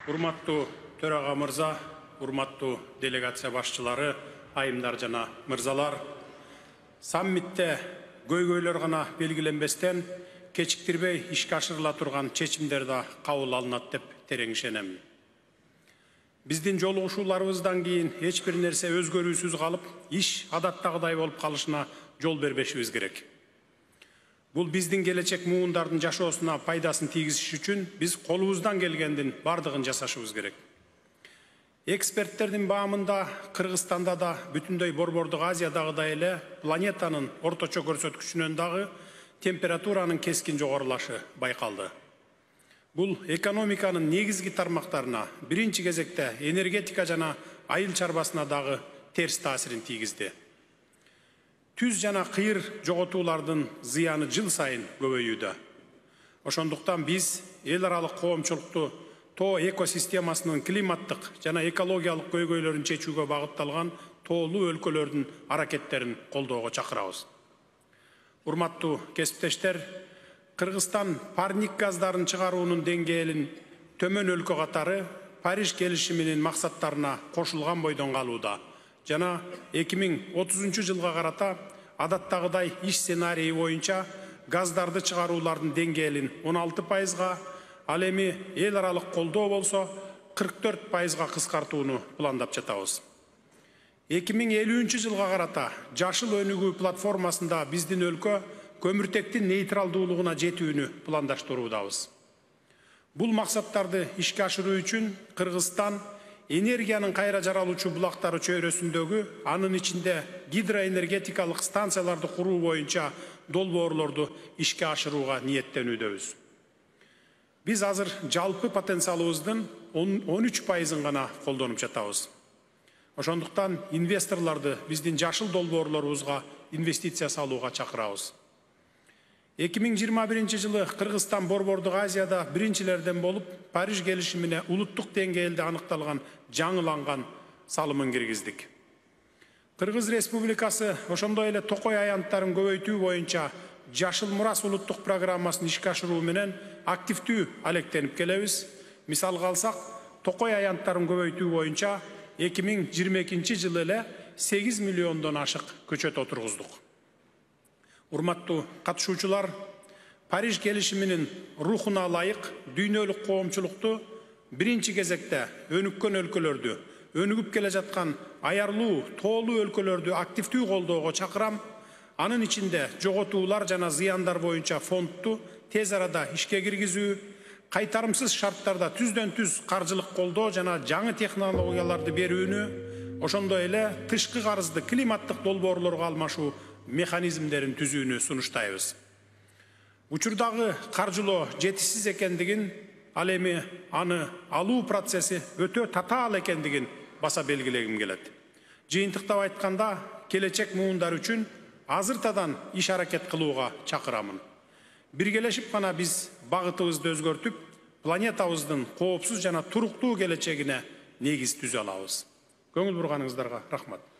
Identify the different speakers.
Speaker 1: Урматтуу төраға мырза, урматтуу делегация башчылары, айымдар жана мырзалар, саммитте көйгөйлөр гана белгиленбестен кечиктирбей ишке ашырыла турган чечимдер да кабыл алынат деп терең ишенем. Биздин жолугушууларыбыздан кийин эч бир нерсе өзгөрүүсүз калып, иш адаттагыдай болуп калышына жол бербешибиз керек. Бул биздин келечек муундардын жашоосуна пайдасын тийгизиш үчүн биз колубуздан келгендин бардыгын жасашыбыз керек. Эксперттердин баамында Кыргызстанда да бүтүндөй Борбордук Азиядагыдай эле планетанын орточо көрсөткүчүнөн дагы температуранын кескин жогорулашы байкалды. Бул экономиканын негизги тармактарына, биринчи кезекте энергетика жана айыл чарбасына дагы терс таасирин тийгизди. Түз жана кыйыр жоготуулардын зыяны жыл сайын көбөйүүдө. Ошондуктан биз эл аралык коомчулукту тоо экосистемасынын климаттык жана экологиялык көйгөйлөрүн чечүүгө багытталган тоолуу өлкөлөрдүн аракеттерин колдоого чакырабыз. Урматтуу кесиптештер, Кыргызстан парник газдарын чыгаруунун деңгээлин төмөн өлкө катары Париж келишиминин максаттарына кошулган бойдон калууда жана 2030 жылга карата адаттагыдай иш сценарийи боюнча газдарды чыгаруулардын деңгээлин 16%, ал эми эл аралык колдоо болсо 44%га кыскартууну пландап жатабыз. 2050 жылга карата жашыл өнүгүү платформасында биздин өлкө көмүртектин нейтралдуулугуна жетүүнү пландаштыруудабыз. Бул максаттарды ишке ашыруу үчүн Кыргызстан энергиянын кайра жаралуучу булактары чөйрөсүндөгү, анын ичинде гидроэнергетикалык станцияларды куруу боюнча долбоорлорду ишке ашырууга ниеттенүүдөбүз. Биз азыр жалпы потенциалыбыздын 13%-ын гана колдонуп жатабыз. Ошондуктан инвесторлорду биздин жашыл долбоорлорубузга инвестиция салууга чакырабыз. 2021 жылы Кыргызстан Борбордук Азияда биринчилерден болуп, Париж келишимине улуттук деңгээлде аныкталган жаңыланган салымын киргиздик. Кыргыз Республикасы ошондой эле токой аянттарын көбөйтүү боюнча жашыл мурас улуттук программасын ишке ашыруу менен активдүү алектенип келебиз. Мисалга алсак, токой аянттарын көбөйтүү боюнча 2022 жылы эле 8 миллиондон ашык көчөт отургуздук. Урматтуу катышуучулар, Париж келишиминин рухуна ылайык дүйнөлүк коомчулукту биринчи кезекте өнүккөн өлкөлөрдү, өнүгүп келе жаткан аярлуу, тоолуу өлкөлөрдү активдүү колдоого чакырам. Анын ичинде жоготуулар жана зыяндар боюнча фондду тез арада ишке киргизүү, кайтарымсыз шарттарда түздөн-түз каржылык колдоо жана жаңы технологияларды берүүнү, ошондой эле тышкы карызды климаттык долбоорлорго алмашуу механизмдерин түзүүнү сунуштайбыз. Учурдагы каржылоо жетишсиз экендигин, ал эми аны алуу процесси өтө татаал экендигин баса белгилегим келет. Жыйынтыктап айтканда, келечек муундар үчүн азыртадан иш аракет кылууга чакырамын. Биргелешип гана биз багытыбызды өзгөртүп, планетабыздын коопсуз жана туруктуу келечегине негиз түзө алабыз. Көңүл бурганыңыздарга рахмат.